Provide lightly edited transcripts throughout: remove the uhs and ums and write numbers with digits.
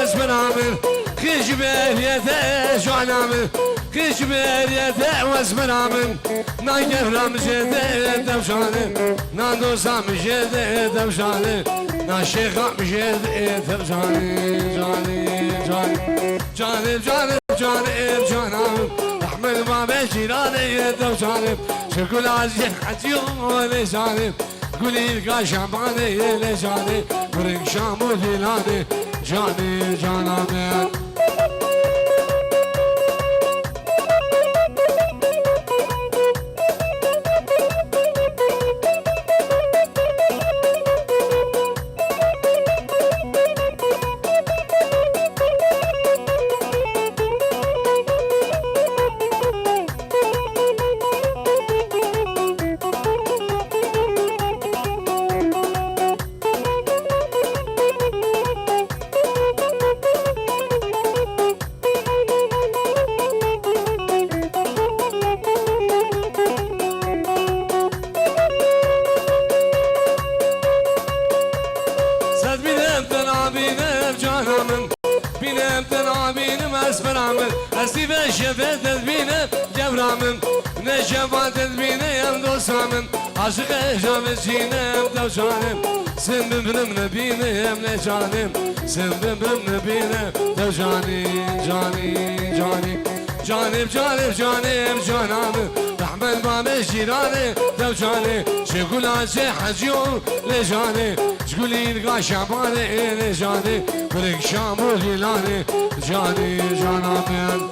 واسمرامن خيش بيريته جانامن خيش بيريته واسمرامن نايكرام جده دوشانه ناندوسام جده دوشانه ناشيخام جده دوشانه جاني جاني جاني جاني جاني جانام احمد بابا جيراني دوشانه شكل عزيز حجيو لجاني قولي القا شعباني لجاني ورق شامو ديلاني جاني جانامي أسيب شفت تدبينه جبرامن نشفت تدبينه يم دوسامن عاشق جامد جينه يم دوشانم سن ببرم نبينه يم لجانم سن ببرم نبينه دوشاني جاني جاني جانب جانب جانب جانم رحمن باب جيراني دوشاني شكل عشي حجيو لجاني شكولي القا شعباني لجاني برك شامو غيلاني جاني جانامين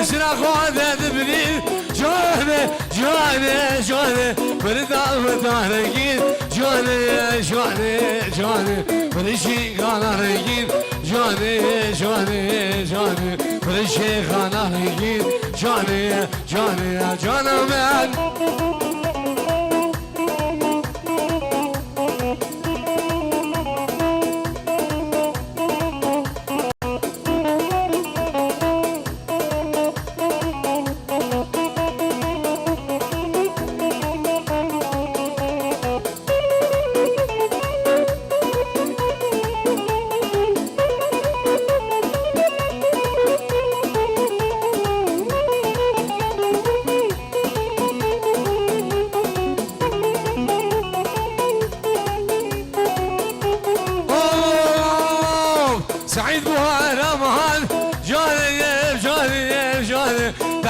نسرا خواده دبرين جاني جاني جاني بردال مدارجين جاني جاني جاني برشي خانا رجين جاني جاني جاني برشي خانا رجين جاني جاني جانا من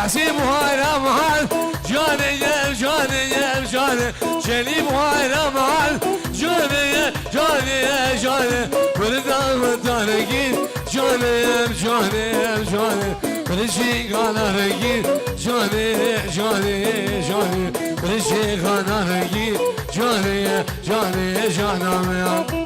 تحسيب هاي رمال جاني جاني جاني شليب هاي رمال جاني جاني جاني بردان مدارجين جاني جاني جاني برشي غانا رنگی جاني جاني جاني برشي غانا رنگی جاني جاني جانم يا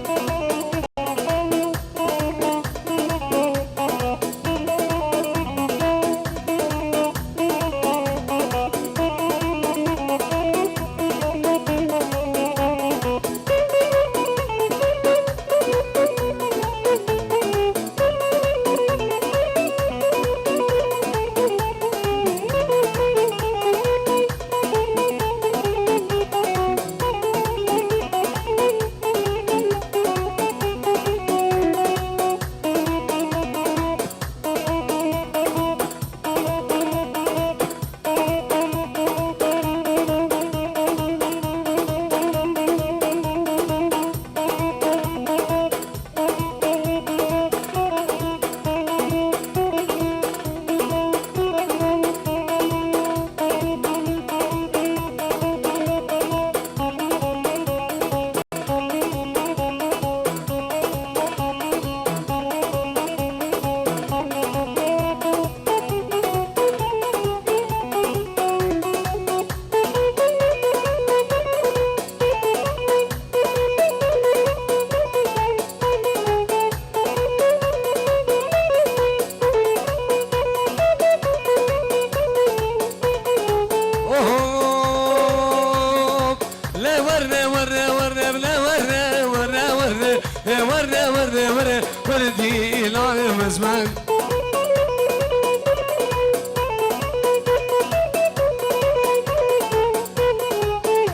وردي لا زمان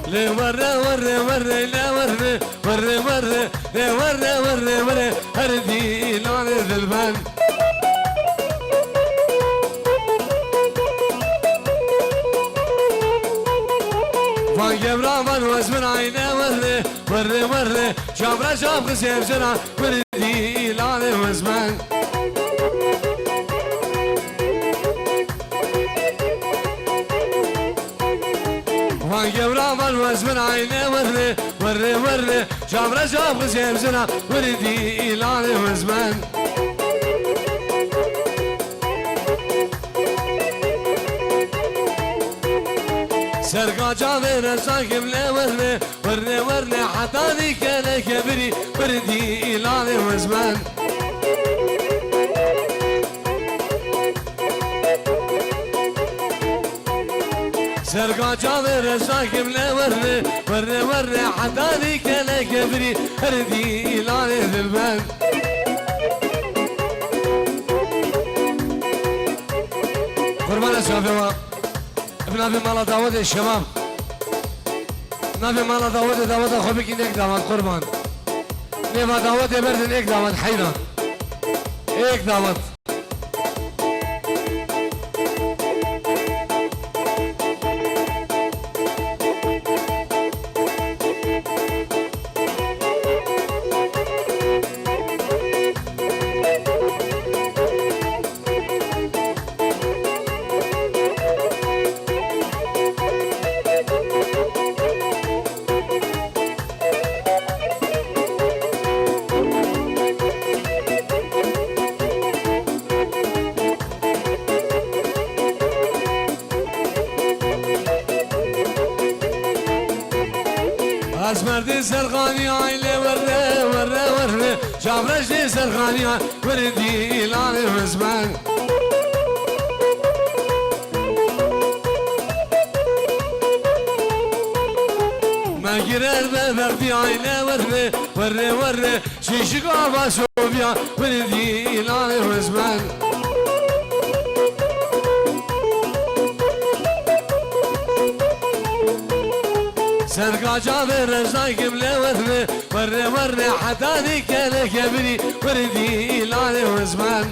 لي ورا ورا ورا لا ورا ورا ورا لا ورا ورا ورا وردي لا زمان فاجبرا من وزمن عينه ورا ورا ورا جابرا جاب خسير جنا وردي لا وزمان فاجبرا من وزمن عينه ورا ورا ورا جابرا جاب خسير جنا وردي لا وزمان سرقاجا غير ساكم لا ورنا ورنا ورنا حتى ذيك انا كبري بردي الى وزمان سرقاجا غير ساكم لا ورنا ورنا ورنا حتى ذيك انا كبري بردي الى وزمان قربان الشافعي نبي مالا داود الشباب نبي مالا داود خوبك إنك داود قربان نبي داود برد إنك داود حيران إنك داود أزمردي سرغاني عيلي ورّي ورّي ورّي شابرشتي سرغاني وردي لاني وزمان ما جرر بفردي عيلي ورّي ورّي ورّي شيشك عبا سوبيا وردي لاني وزمان سرقاجا برزاكم لورنا ورّي ورّي حتى ذيك انا كبري وردي لاني وزمان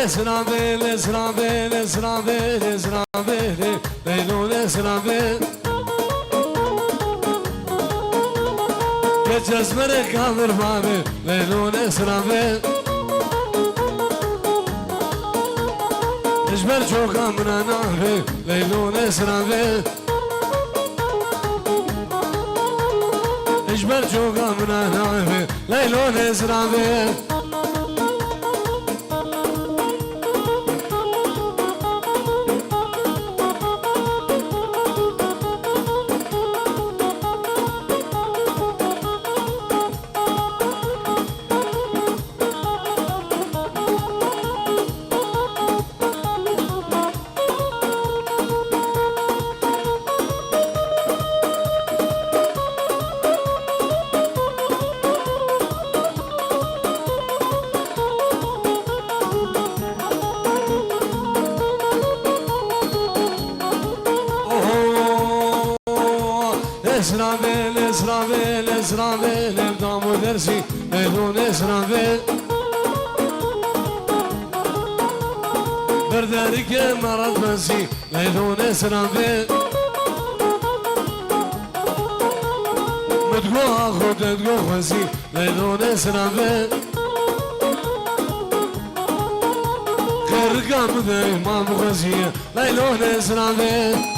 اسرابيل اسرابيل اسرابيل اسرابيل ليلون اسرابيل geçes beni kandırma be leylun esrafil İşber çok amına nafi leylun esrafil İşber çok amına nafi leylun esrafil اسرافيل اسرافيل اسرافيل ابدامو درسي ليلون اسرافيل بردارك مرض مسي ليلون اسرافيل متقو اخو تتقو خسي ليلون اسرافيل خير قام ذي ما مخزي ليلون اسرافيل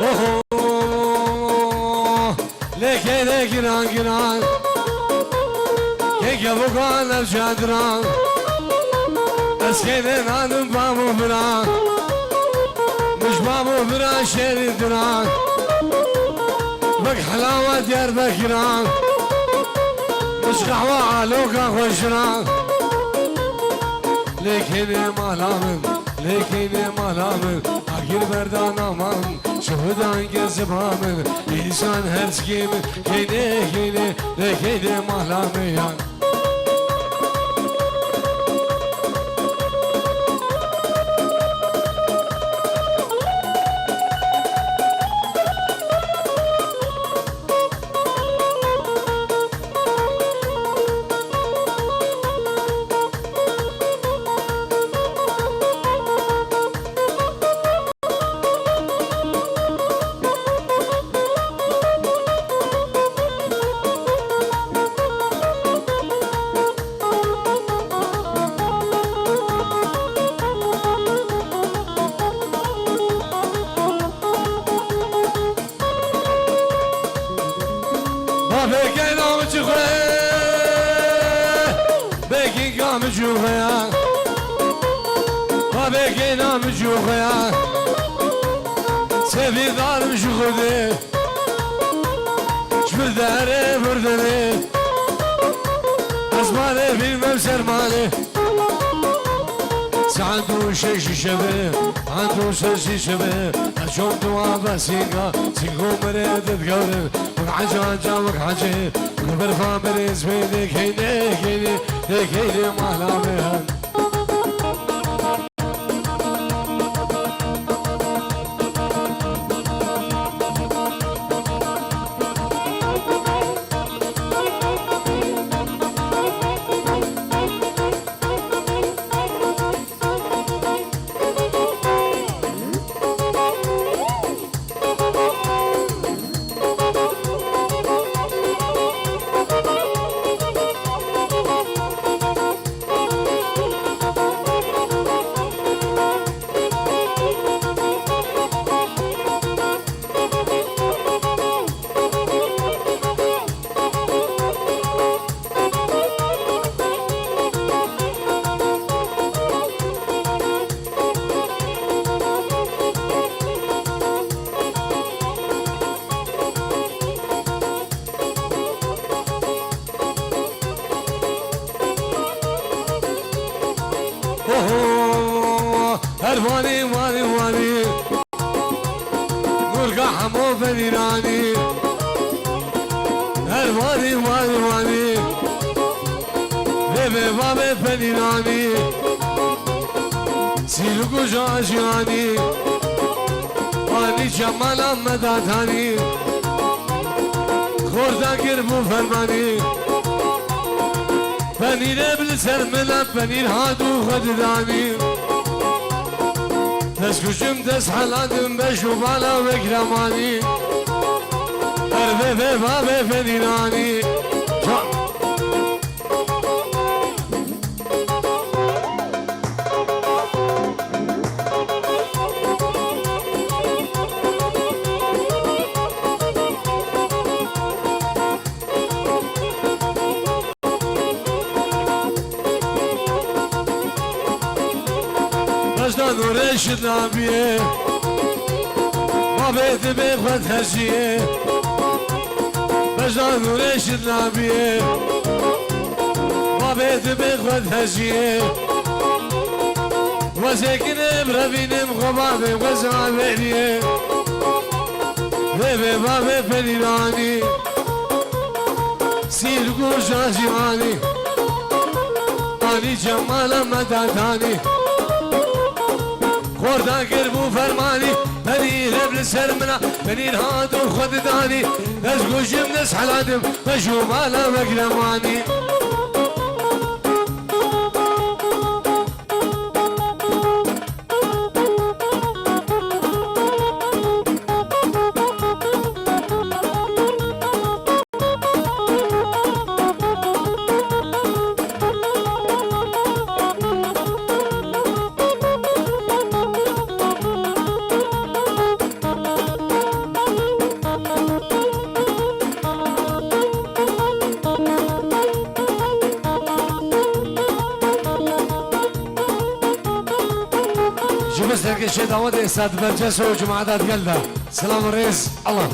اوه لكي لكران كران كيك ابوكان الجادران اسكيدن عدم بابو بران مش بابو بران شيري دران بك حلاوة ديار بكران مش قهوة علوكا خوشران لكن مالامن لكن مالامن اگر بردان aman şuhudan gezip amın İnsan her kimi kine kine lekine mahlamayan بگی نام چخواه بگی گام چخواه بگی نام چخواه سوی دارم شخوده شبرداره برداره اسمانه bilmem sermane عنده شيش شبه عنده شيش شبه أشوف دوا بسيقة سيقو مريد تقرب وحاجة عجا وحاجة وبرفع مريز بينك هيني هيني هيني مهلا مهان هرباني واني واني مرقع حمو فنيراني هرباني واني واني بيبي بابي فنيراني سيلوكو جاجياني واني جمالا مداتاني خوردا كربو فرماني فنير بلسر ملاب فنير هادو خدداني تسكشم تسحلاتم بشوف على وكرماني أربي في بابي فنيراني مجدان ورشد نابيه ما بيت بيخوة هجيه مجدان ورشد نابيه ما بيت بيخوة هجيه وزيكن بربينم غبابي وزعبينيه بيبي بابي فنيراني سيرقو جاجياني اني جمالا مداداني خوردا قربو فرماني فنير بلسر منا فنير هادو خدداني ازقو جمنس حلادم مشو مالا مقلماني لك الشيء داود استاذ برجس وجماعات قلده سلام الرئيس الله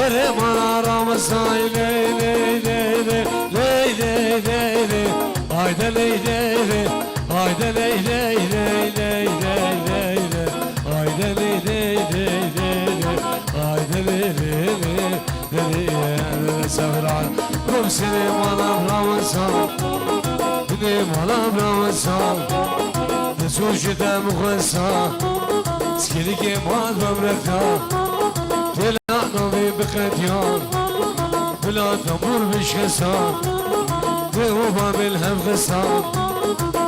Derim ana Ramazan ley ley ley ley ley ley ley ley haydi ley ley ley haydi ley ley ley ley ley ley ley haydi ley ley ley ley ley haydi ley ley ley ley Sevran kum seni malam Ramazan Beni malam Ramazan Nesuş de mukhasa Skili ke mal bamrekta نظي بقديان بلا دمور بشكسان بهوبا بالهم غسان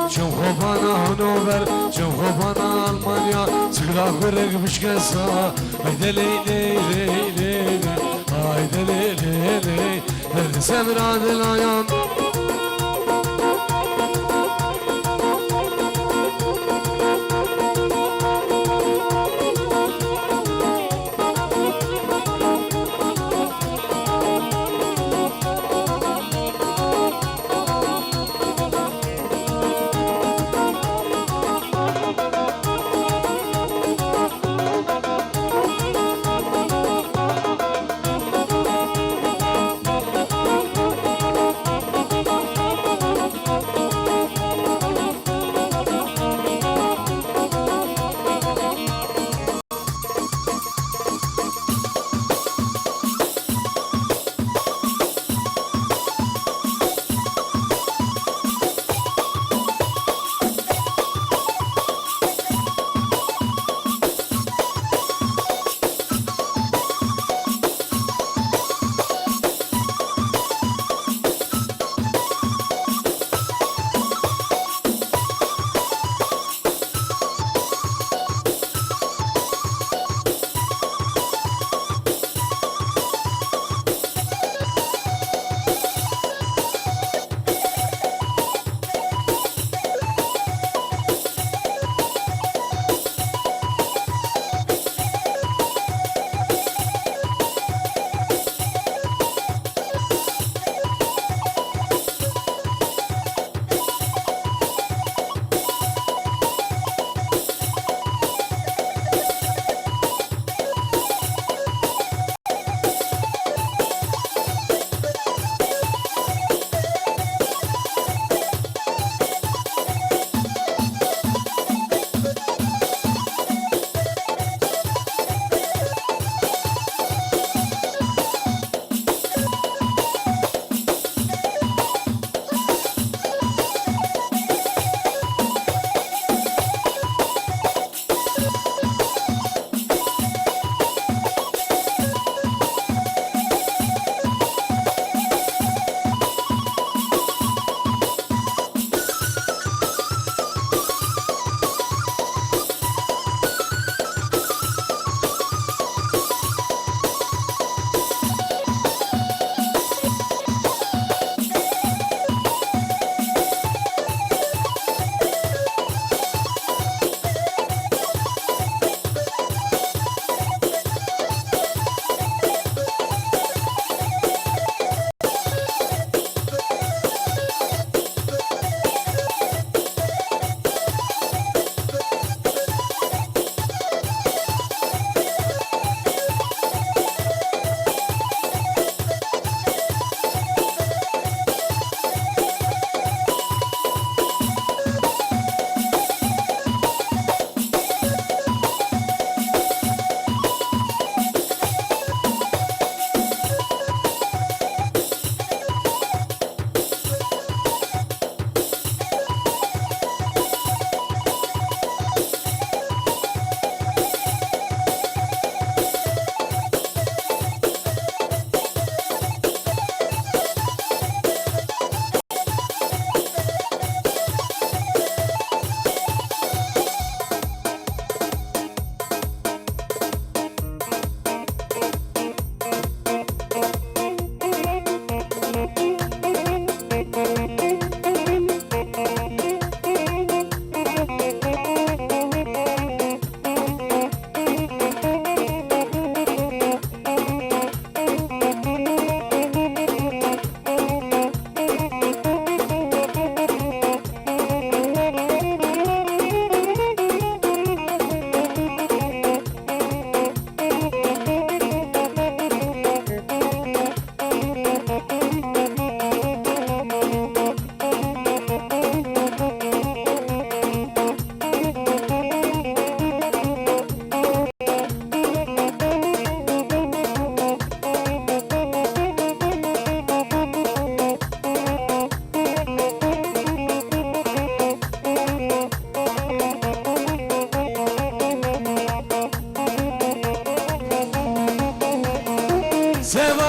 شوف خوبانا هنوبر شوف خوبانا ألمانيا سكلا خرق بشكسان هيدا لي لي لي لي هيدا لي لي لي هيدا سمران الأيام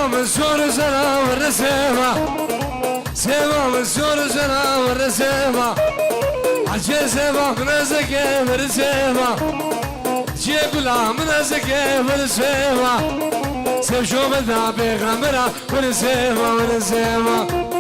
من سور زنا ورسيما سيما من سور زنا ورسيما عجي سيما من ازكي ورسيما جيبلا من ازكي ورسيما سيب شو بدنا بغمرة ورسيما ورسيما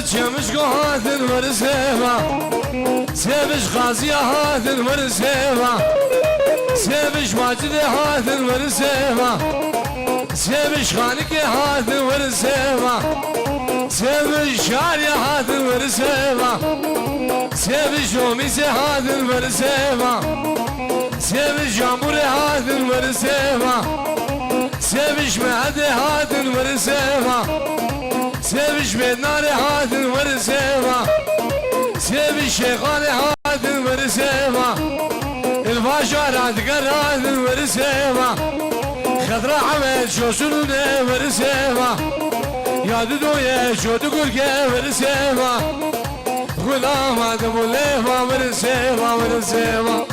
سيبش قهاتن ورسيما سيبش غازي هاتن ورسيما سيبش ماجد هاتن ورسيما سيبش خانك هاتن ورسيما سيبش شاري هاتن ورسيما سيبش وميسي هاتن ورسيما سيبش جامور هاتن ورسيما سيبش مهدي هاتن ورسيما سيبش بدنار هاتن ورسيما سيبش شيخان هاتن ورسيما الباشارات قراتن ورسيما خضرا حمد شوشنون ورسيما يا دودويا شو تقول كيف ورسيما غلام هذا موليفا ورسيما ورسيما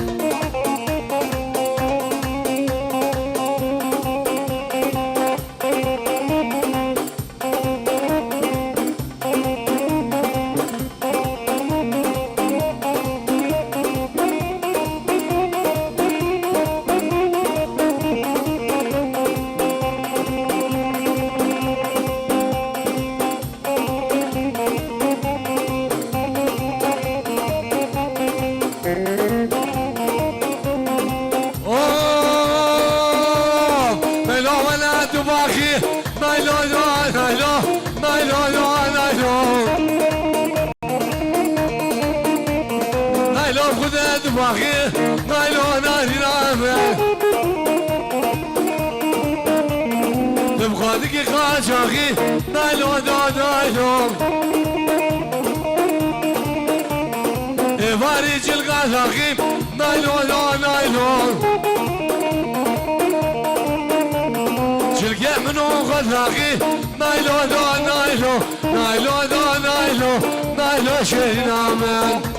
تبغادك خاشاخي نايلو نايلو فارج الغاشاخي نايلو نايلو شلقي منو غاشاخي نايلو نايلو نايلو نايلو نايلو شيرنا من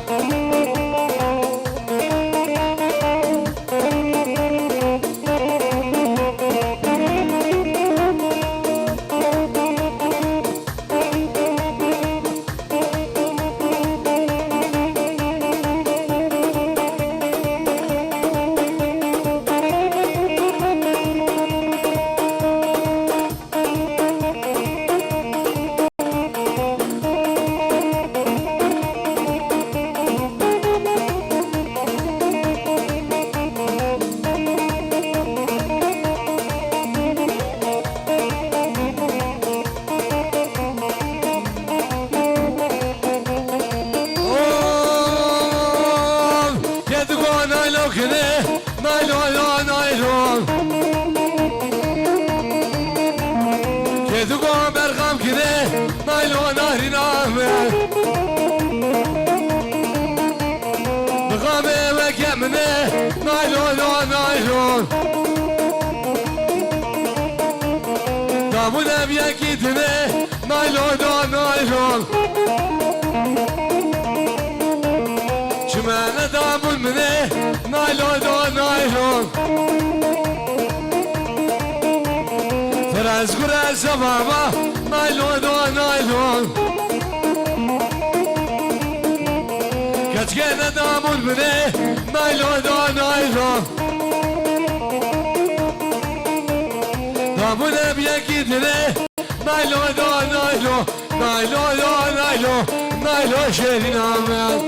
دامونه بیاکی دنه نایلون نایلون چمنه دامون منه نایلون نایلون تراز گره زبابا نایلون نایلون کچگه دامون منه نایلون نایلون دامونه بیاکی دنه نایلون نایلون نایلون نایلون نایلو شیرین آمد